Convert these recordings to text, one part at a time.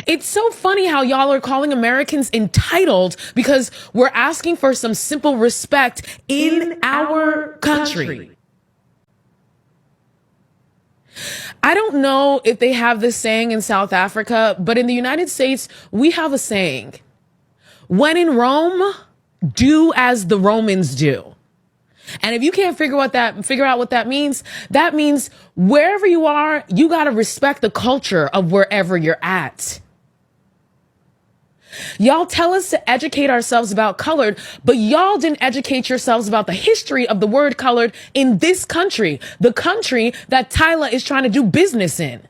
It's so funny how y'all are calling Americans entitled because we're asking for some simple respect in our country. I don't know if they have this saying in South Africa, but in the United States, we have a saying. When in Rome, do as the Romans do. And if you can't figure out what that means wherever you are, you got to respect the culture of wherever you're at. Y'all tell us to educate ourselves about colored, but y'all didn't educate yourselves about the history of the word colored in this country, the country that Tyla is trying to do business in.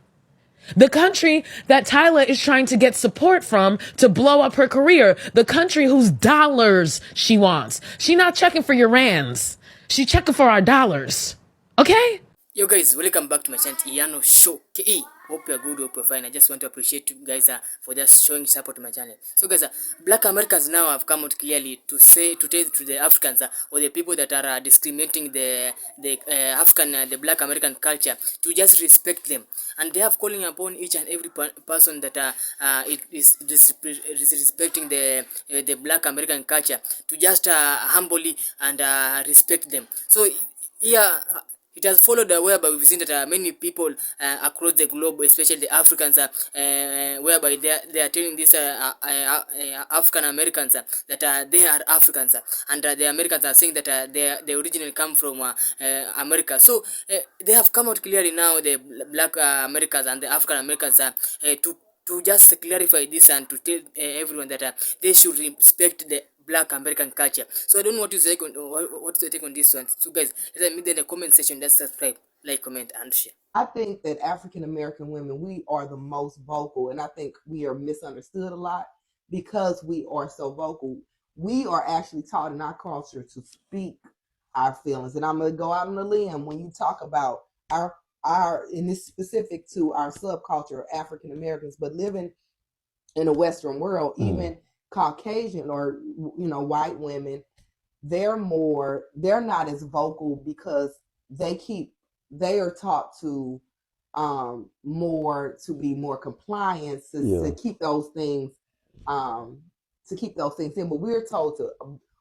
The country that Tyla is trying to get support from to blow up her career. The country whose dollars she wants. She not checking for your rands. She checking for our dollars. Okay? Yo guys, welcome back to my channel Iyano Show KE. Hope you're good, hope you're fine. I just want to appreciate you guys for just showing support to my channel. So guys, black Americans now have come out clearly to tell to the Africans or the people that are discriminating the the black American culture to just respect them. And they have calling upon each and every person that it is disrespecting the black American culture to just humbly and respect them. So here it has followed whereby we've seen that many people across the globe, especially the Africans, whereby they are telling these African Americans that they are Africans, and the Americans are saying that they originally come from America. So they have come out clearly now, the black Americans and the African Americans, to just clarify this and to tell everyone that they should respect the black American culture. So I don't know what to take on this one. So guys, let me meet in the comment section. Just subscribe, like, comment, and share. I think that African American women, we are the most vocal, and I think we are misunderstood a lot because we are so vocal. We are actually taught in our culture to speak our feelings, and I'm gonna go out on a limb when you talk about our and this specific to our subculture of African Americans, but living in a Western world, even Caucasian or white women, they're not as vocal because they are taught to be more compliant to keep those things in. But we're told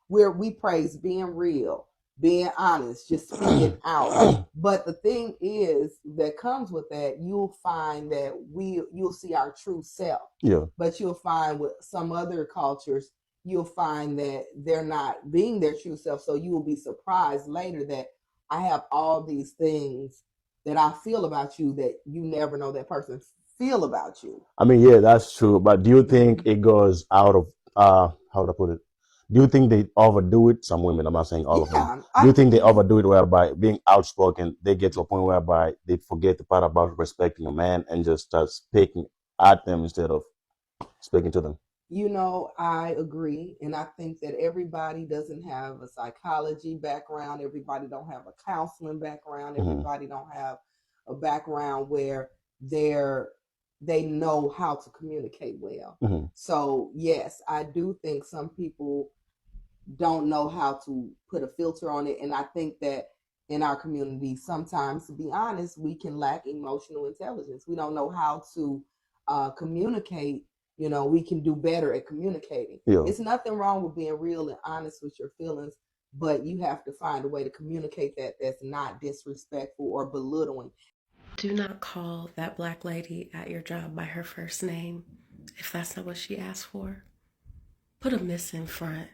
we praise being real, being honest, just speaking out. But the thing is that comes with that, you'll find that you'll see our true self. Yeah. But you'll find with some other cultures, you'll find that they're not being their true self. So you will be surprised later that I have all these things that I feel about you that you never know that person feel about you. I mean, yeah, that's true. But do you think it goes out of how to put it? Do you think they overdo it? Some women, I'm not saying all of them. Do you think they overdo it whereby being outspoken, they get to a point whereby they forget the part about respecting a man and just start speaking at them instead of speaking to them? I agree. And I think that everybody doesn't have a psychology background. Everybody don't have a counseling background. Everybody don't have a background where they know how to communicate well. So yes, I do think some people don't know how to put a filter on it. And I think that in our community, sometimes, to be honest, we can lack emotional intelligence. We don't know how to communicate. We can do better at communicating. Yeah. It's nothing wrong with being real and honest with your feelings, but you have to find a way to communicate that's not disrespectful or belittling. Do not call that black lady at your job by her first name if that's not what she asked for. Put a miss in front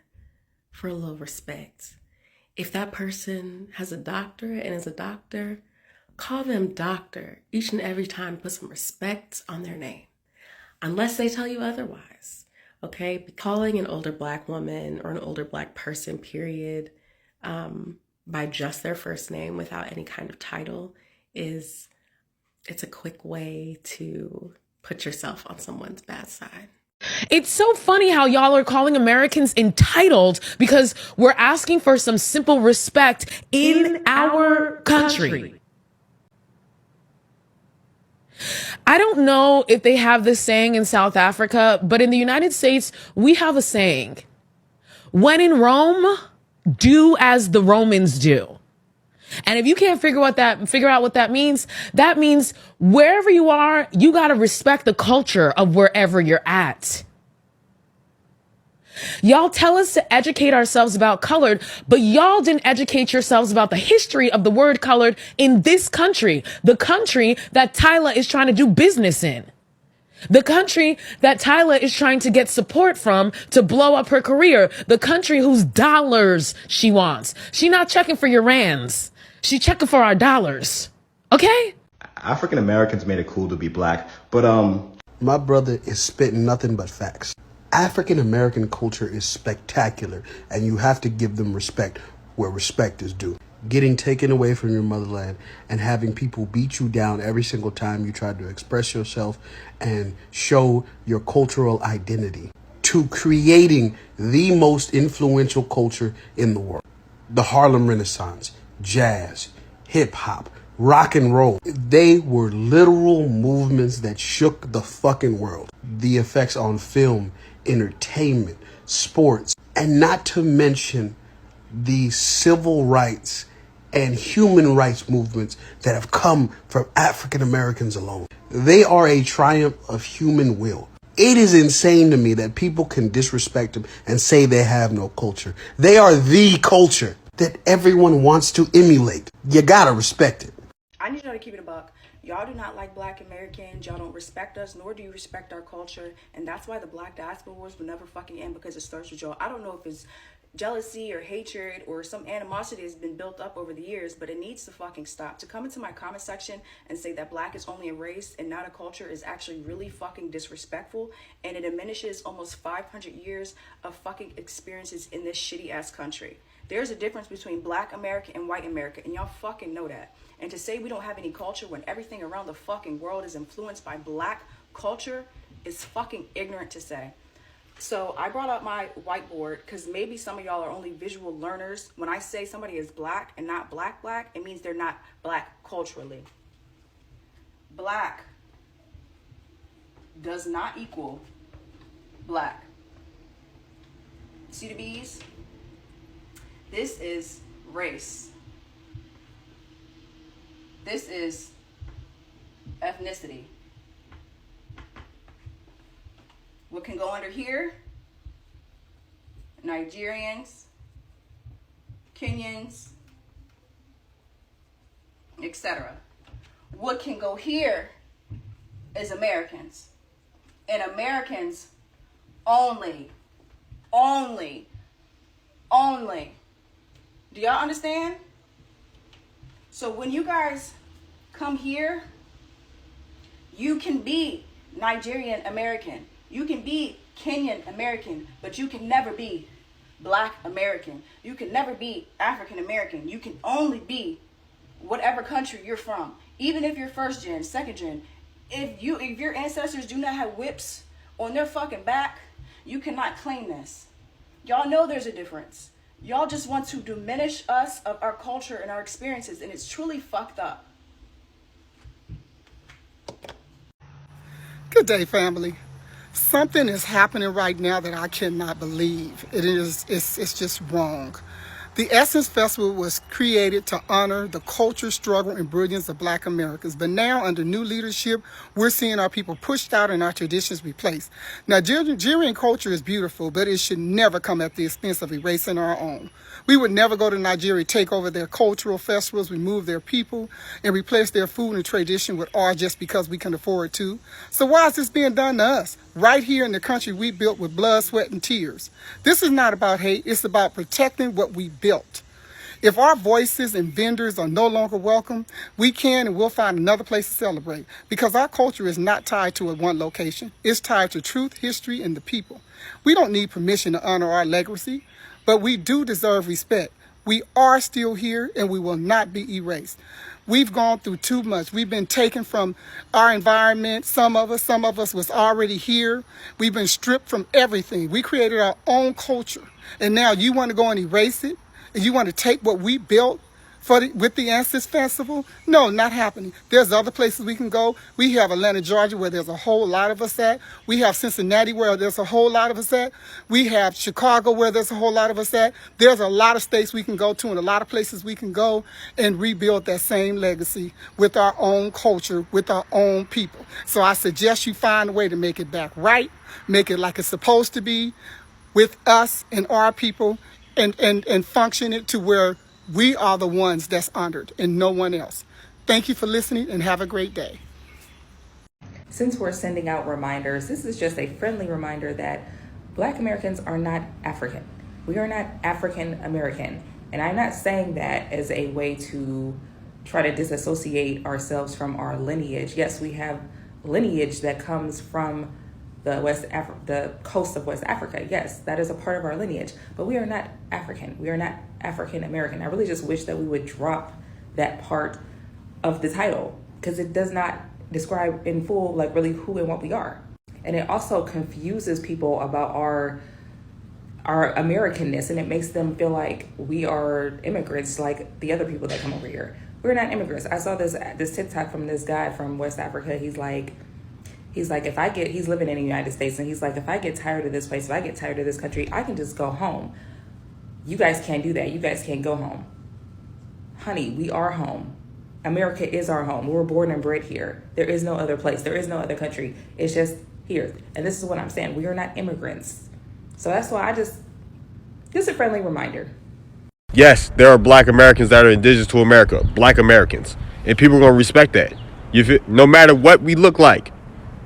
for a little respect. If that person has a doctorate and is a doctor, call them doctor each and every time. Put some respect on their name, unless they tell you otherwise. Okay, calling an older black woman or an older black person, period, by just their first name without any kind of title it's a quick way to put yourself on someone's bad side. It's so funny how y'all are calling Americans entitled because we're asking for some simple respect in our country. I don't know if they have this saying in South Africa, but in the United States, we have a saying. When in Rome, do as the Romans do. And if you can't figure out what that means wherever you are, you got to respect the culture of wherever you're at. Y'all tell us to educate ourselves about colored, but y'all didn't educate yourselves about the history of the word colored in this country, the country that Tyla is trying to do business in. The country that Tyla is trying to get support from to blow up her career. The country whose dollars she wants. She not checking for your rands. She checking for our dollars. Okay? African Americans made it cool to be black, but my brother is spitting nothing but facts. African American culture is spectacular, and you have to give them respect where respect is due. Getting taken away from your motherland and having people beat you down every single time you try to express yourself and show your cultural identity, to creating the most influential culture in the world. The Harlem Renaissance, jazz, hip hop, rock and roll. They were literal movements that shook the fucking world. The effects on film, entertainment, sports, and not to mention the civil rights and human rights movements that have come from African Americans alone. They are a triumph of human will. It is insane to me that people can disrespect them and say they have no culture. They are the culture that everyone wants to emulate. You gotta respect it. I need y'all to keep it a buck. Y'all do not like black Americans. Y'all don't respect us, nor do you respect our culture. And that's why the black diaspora wars will never fucking end, because it starts with y'all. I don't know if it's jealousy or hatred or some animosity has been built up over the years, but it needs to fucking stop. To come into my comment section and say that black is only a race and not a culture is actually really fucking disrespectful, and it diminishes almost 500 years of fucking experiences in this shitty ass country. There's a difference between black America and white America, and y'all fucking know that. And to say we don't have any culture when everything around the fucking world is influenced by black culture is fucking ignorant to say. So I brought up my whiteboard because maybe some of y'all are only visual learners. When I say somebody is black and not black, it means they're not black culturally. Black does not equal black. See the B's? This is race. This is ethnicity. What can go under here? Nigerians, Kenyans, etc. What can go here is Americans. And Americans only. Do y'all understand? So when you guys come here, you can be Nigerian American. You can be Kenyan American, but you can never be Black American. You can never be African American. You can only be whatever country you're from. Even if you're first gen, second gen. If your ancestors do not have whips on their fucking back, you cannot claim this. Y'all know there's a difference. Y'all just want to diminish us of our culture and our experiences, and it's truly fucked up. Good day, family. Something is happening right now that I cannot believe. It's just wrong. The Essence Festival was created to honor the culture, struggle, and brilliance of Black Americans. But now, under new leadership, we're seeing our people pushed out and our traditions replaced. Nigerian culture is beautiful, but it should never come at the expense of erasing our own. We would never go to Nigeria, take over their cultural festivals, remove their people, and replace their food and tradition with ours just because we can afford to. So why is this being done to us? Right here in the country we built with blood, sweat, and tears. This is not about hate. It's about protecting what we built. If our voices and vendors are no longer welcome, we can and will find another place to celebrate, because our culture is not tied to one location. It's tied to truth, history, and the people. We don't need permission to honor our legacy, but we do deserve respect. We are still here, and we will not be erased. We've gone through too much. We've been taken from our environment. Some of us was already here. We've been stripped from everything. We created our own culture, and now you want to go and erase it? And you want to take what we built with the Ancestors Festival? No, not happening. There's other places we can go. We have Atlanta, Georgia, where there's a whole lot of us at. We have Cincinnati, where there's a whole lot of us at. We have Chicago, where there's a whole lot of us at. There's a lot of states we can go to and a lot of places we can go and rebuild that same legacy with our own culture, with our own people. So I suggest you find a way to make it back right, make it like it's supposed to be with us and our people, and function it to where we are the ones that's honored and no one else. Thank you for listening and have a great day. Since we're sending out reminders, this is just a friendly reminder that Black Americans are not African. We are not African American. And I'm not saying that as a way to try to disassociate ourselves from our lineage. Yes, we have lineage that comes from the coast of West Africa. Yes, that is a part of our lineage, but we are not African. We are not African American. I really just wish that we would drop that part of the title because it does not describe in full like really who and what we are. And it also confuses people about our Americanness, and it makes them feel like we are immigrants like the other people that come over here. We're not immigrants. I saw this TikTok from this guy from West Africa. He's like, he's living in the United States, and he's like, if I get tired of this place, if I get tired of this country, I can just go home. You guys can't do that. You guys can't go home. Honey, we are home. America is our home. We were born and bred here. There is no other place. There is no other country. It's just here. And this is what I'm saying. We are not immigrants. So that's why just a friendly reminder. Yes, there are Black Americans that are indigenous to America. Black Americans. And people are going to respect that. No matter what we look like.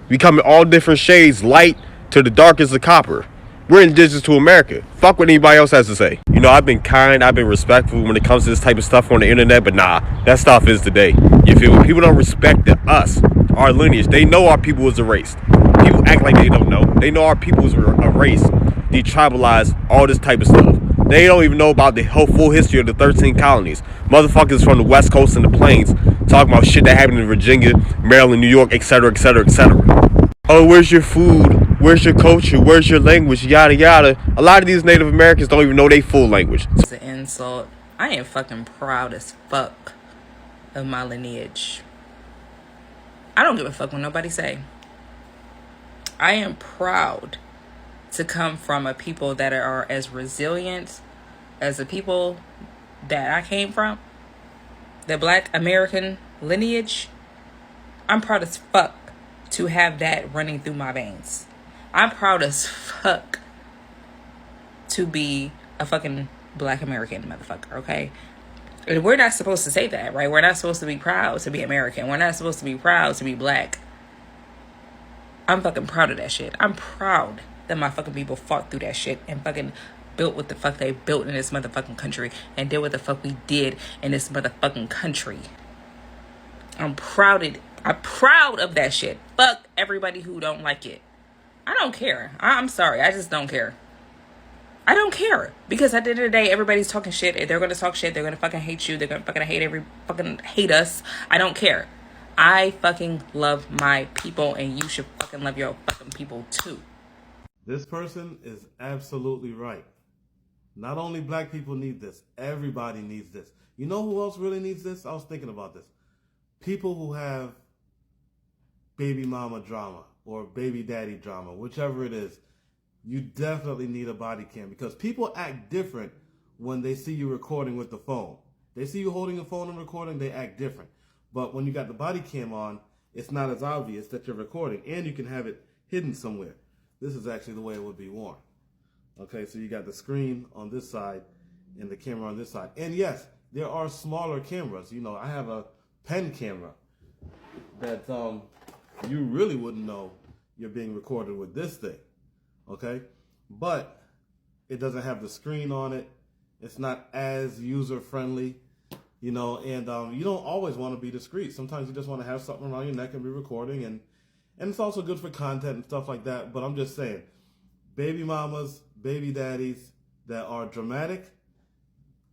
We come in all different shades, light to the darkest of copper. We're indigenous to America. Fuck what anybody else has to say. You know, I've been kind, I've been respectful when it comes to this type of stuff on the internet, but nah, that stuff is today. You feel me? People don't respect us, our lineage. They know our people was erased. People act like they don't know. They know our people was erased, detribalized, all this type of stuff. They don't even know about the whole full history of the 13 colonies. Motherfuckers from the West Coast and the Plains talking about shit that happened in Virginia, Maryland, New York, etc., etc., etc. Oh, where's your food? Where's your culture? Where's your language? Yada, yada. A lot of these Native Americans don't even know their full language. It's an insult. I am fucking proud as fuck of my lineage. I don't give a fuck what nobody say. I am proud to come from a people that are as resilient as the people that I came from. The Black American lineage. I'm proud as fuck to have that running through my veins. I'm proud as fuck to be a fucking Black American motherfucker, okay? And we're not supposed to say that, right? We're not supposed to be proud to be American. We're not supposed to be proud to be Black. I'm fucking proud of that shit. I'm proud that my fucking people fought through that shit and fucking built what the fuck they built in this motherfucking country and did what the fuck we did in this motherfucking country. I'm proud of that shit. Fuck everybody who don't like it. I don't care. I'm sorry. I just don't care. I don't care. Because at the end of the day, everybody's talking shit. If they're going to talk shit, they're going to fucking hate you. They're going to fucking hate us. I don't care. I fucking love my people, and you should fucking love your fucking people too. This person is absolutely right. Not only Black people need this, everybody needs this. You know who else really needs this? I was thinking about this. People who have baby mama drama or baby daddy drama, whichever it is, you definitely need a body cam because people act different when they see you recording with the phone. They see you holding the phone and recording, they act different. But when you got the body cam on, it's not as obvious that you're recording, and you can have it hidden somewhere. This is actually the way it would be worn. Okay, so you got the screen on this side and the camera on this side. And yes, there are smaller cameras. You know, I have a pen camera that you really wouldn't know you're being recorded with this thing. Okay, but it doesn't have the screen on it. It's not as user friendly, you know, and you don't always want to be discreet. Sometimes you just want to have something around your neck and be recording, and it's also good for content and stuff like that. But I'm just saying, baby mamas, baby daddies that are dramatic,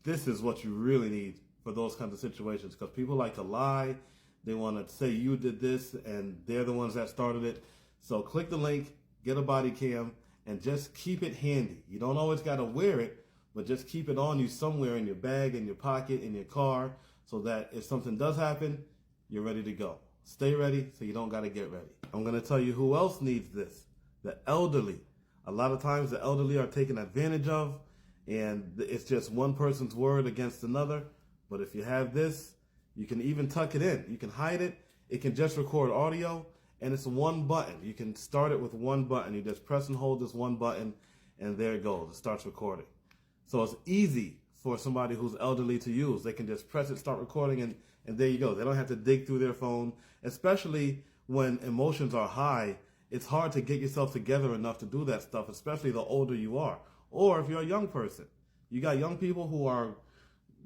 this is what you really need for those kinds of situations, because people like to lie. They want to say you did this and they're the ones that started it. So click the link, get a body cam, and just keep it handy. You don't always got to wear it, but just keep it on you somewhere in your bag, in your pocket, in your car, so that if something does happen, you're ready to go. Stay ready so you don't got to get ready. I'm going to tell you who else needs this. The elderly. A lot of times the elderly are taken advantage of, and it's just one person's word against another. But if you have this, you can even tuck it in. You can hide it. It can just record audio, and it's one button. You can start it with one button. You just press and hold this one button, and there it goes. It starts recording. So it's easy for somebody who's elderly to use. They can just press it, start recording, and there you go. They don't have to dig through their phone, especially when emotions are high. It's hard to get yourself together enough to do that stuff, especially the older you are. Or if you're a young person. You got young people who are,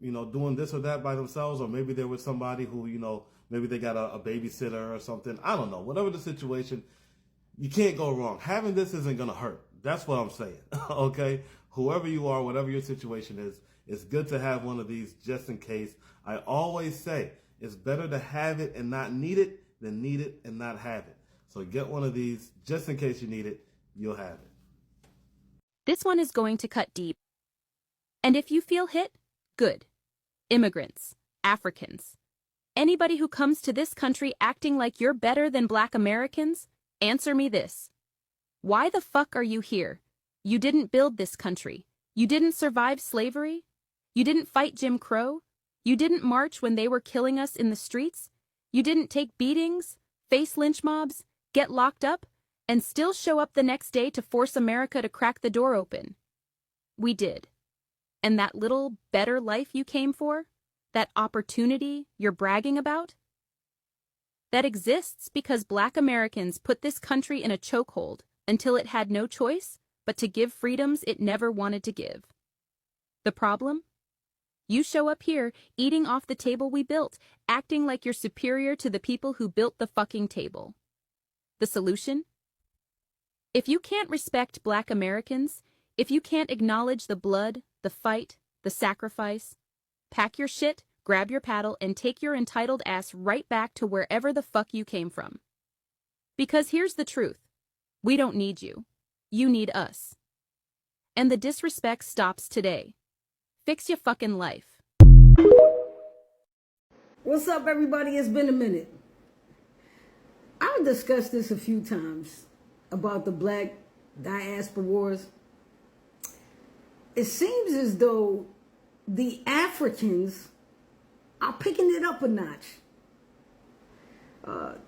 doing this or that by themselves, or maybe they're with somebody who, maybe they got a babysitter or something. I don't know. Whatever the situation, you can't go wrong. Having this isn't going to hurt. That's what I'm saying. Okay? Whoever you are, whatever your situation is, it's good to have one of these just in case. I always say it's better to have it and not need it than need it and not have it. So get one of these just in case you need it. You'll have it. This one is going to cut deep. And if you feel hit, good. Immigrants, Africans, anybody who comes to this country acting like you're better than Black Americans, answer me this. Why the fuck are you here? You didn't build this country. You didn't survive slavery. You didn't fight Jim Crow. You didn't march when they were killing us in the streets. You didn't take beatings, face lynch mobs, get locked up, and still show up the next day to force America to crack the door open. We did. And that little better life you came for, that opportunity you're bragging about, that exists because Black Americans put this country in a chokehold until it had no choice but to give freedoms it never wanted to give. The problem? You show up here eating off the table we built, acting like you're superior to the people who built the fucking table. The solution? If you can't respect Black Americans, if you can't acknowledge the blood, the fight, the sacrifice, pack your shit, grab your paddle, and take your entitled ass right back to wherever the fuck you came from. Because here's the truth. We don't need you. You need us. And the disrespect stops today. Fix your fucking life. What's up, everybody? It's been a minute. I've discussed this a few times about the Black diaspora wars. It seems as though the Africans are picking it up a notch.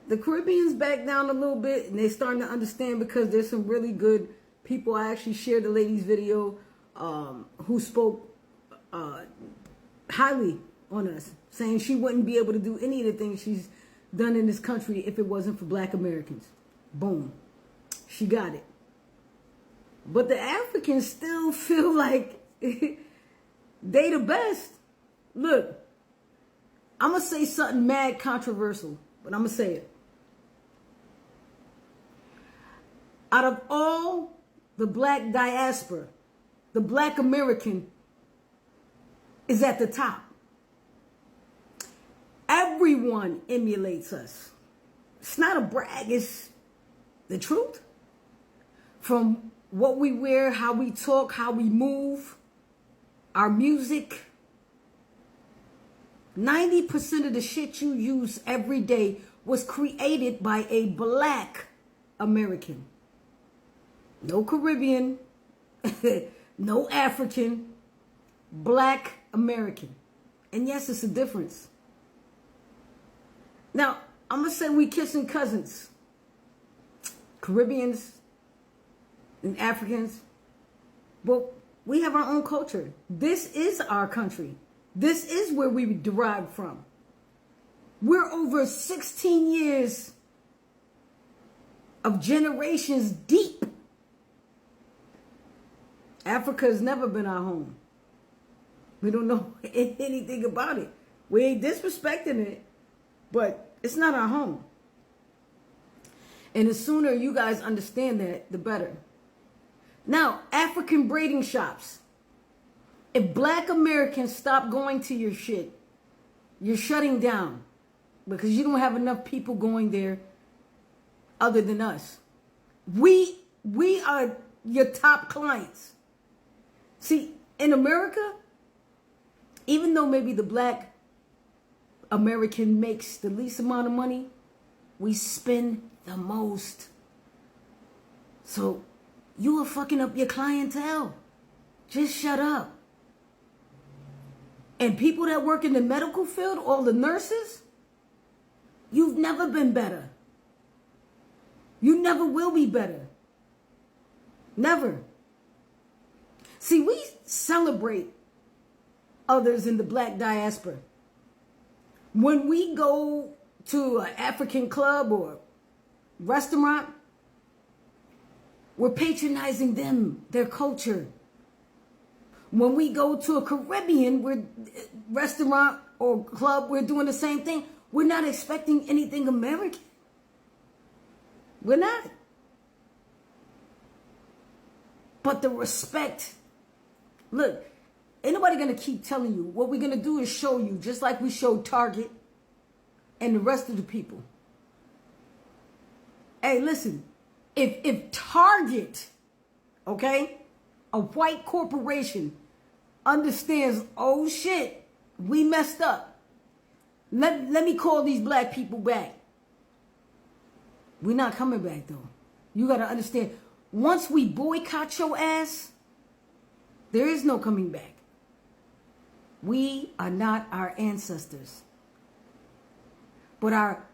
The Caribbean's back down a little bit, and they're starting to understand because there's some really good people. I actually shared the lady's video who spoke highly on us, saying she wouldn't be able to do any of the things she's done in this country if it wasn't for Black Americans. Boom. She got it. But the Africans still feel like they the best. Look, I'm going to say something mad controversial, but I'm going to say it. Out of all the Black diaspora, the Black American is at the top. Everyone emulates us. It's not a brag, it's the truth. From what we wear, how we talk, how we move, our music. 90% of the shit you use every day was created by a Black American. No Caribbean, no African, Black American. And yes, it's a difference. Now, I'm going to say we kissing cousins. Caribbeans and Africans. But we have our own culture. This is our country. This is where we derived from. We're over 16 years of generations deep. Africa has never been our home. We don't know anything about it. We ain't disrespecting it, but it's not our home. And the sooner you guys understand that, the better. Now, African braiding shops. If Black Americans stop going to your shit, you're shutting down because you don't have enough people going there other than us. We are your top clients. See, in America, even though maybe the black American makes the least amount of money, we spend the most. So you are fucking up your clientele. Just shut up. And people that work in the medical field, all the nurses, you've never been better. You never will be better. Never. See, we celebrate others in the black diaspora. When we go to an African club or restaurant, we're patronizing them, their culture. When we go to a Caribbean restaurant or club, we're doing the same thing. We're not expecting anything American. We're not. But the respect, look, ain't nobody gonna keep telling you. What we're gonna do is show you, just like we showed Target and the rest of the people. Hey, listen, if Target, okay, a white corporation understands, oh shit, we messed up. Let me call these black people back. We're not coming back though. You gotta understand, once we boycott your ass, there is no coming back. We are not our ancestors. But our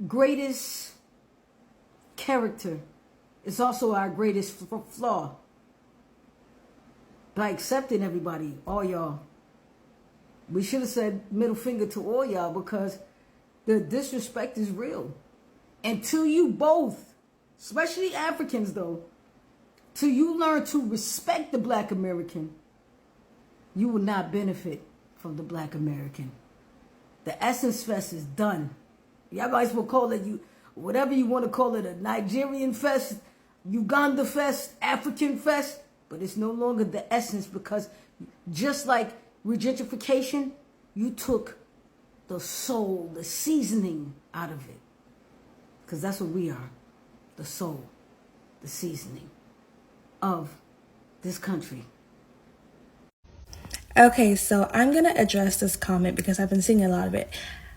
greatest character is also our greatest flaw. By accepting everybody, all y'all. We should have said middle finger to all y'all, because the disrespect is real. Until you both, especially Africans though, till you learn to respect the black American, you will not benefit from the black American. The Essence Fest is done. Y'all guys will call it whatever you want to call it, a Nigerian fest, Uganda fest, African fest, but it's no longer the essence, because just like regentification, you took the soul, the seasoning out of it. Because that's what we are, the soul, the seasoning of this country. Okay, so I'm going to address this comment because I've been seeing a lot of it.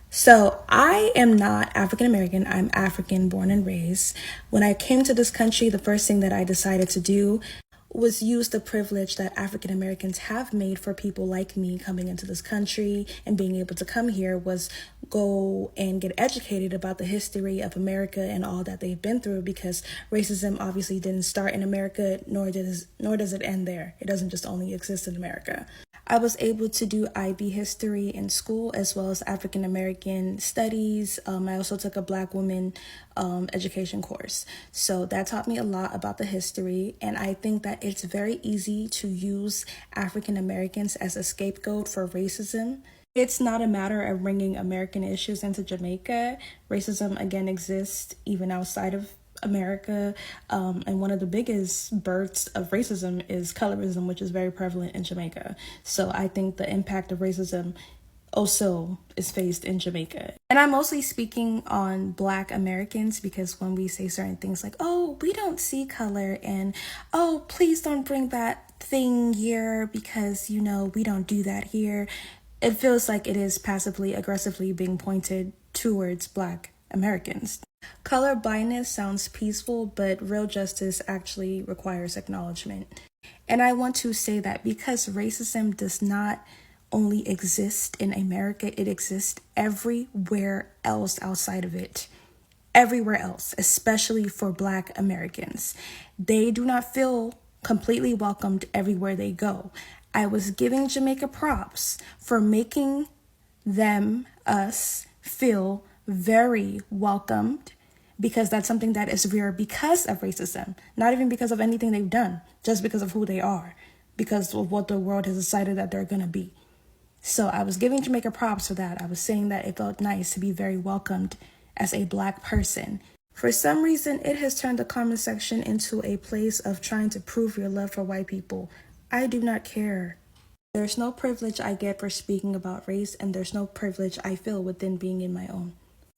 So I am not African American. I'm African born and raised. When I came to this country, the first thing that I decided to do was use the privilege that African Americans have made for people like me coming into this country and being able to come here, was go and get educated about the history of America and all that they've been through, because racism obviously didn't start in America, nor does it end there. It doesn't just only exist in America. I was able to do IB history in school, as well as African American studies. I also took a Black woman education course. So that taught me a lot about the history. And I think that it's very easy to use African Americans as a scapegoat for racism. It's not a matter of bringing American issues into Jamaica. Racism, again, exists even outside of America, and one of the biggest births of racism is colorism, which is very prevalent in Jamaica. So I think the impact of racism also is faced in Jamaica. And I'm mostly speaking on Black Americans, because when we say certain things like, oh, we don't see color, and oh, please don't bring that thing here because, you know, we don't do that here, it feels like it is passively aggressively being pointed towards Black Americans. Color blindness sounds peaceful, but real justice actually requires acknowledgement. And I want to say that because racism does not only exist in America, it exists everywhere else outside of it. Everywhere else, especially for Black Americans. They do not feel completely welcomed everywhere they go. I was giving Jamaica props for making us feel very welcomed, because that's something that is rare because of racism, not even because of anything they've done, just because of who they are, because of what the world has decided that they're going to be. So I was giving Jamaica props for that. I was saying that it felt nice to be very welcomed as a Black person. For some reason, it has turned the comment section into a place of trying to prove your love for white people. I do not care. There's no privilege I get for speaking about race, and there's no privilege I feel within being in my own.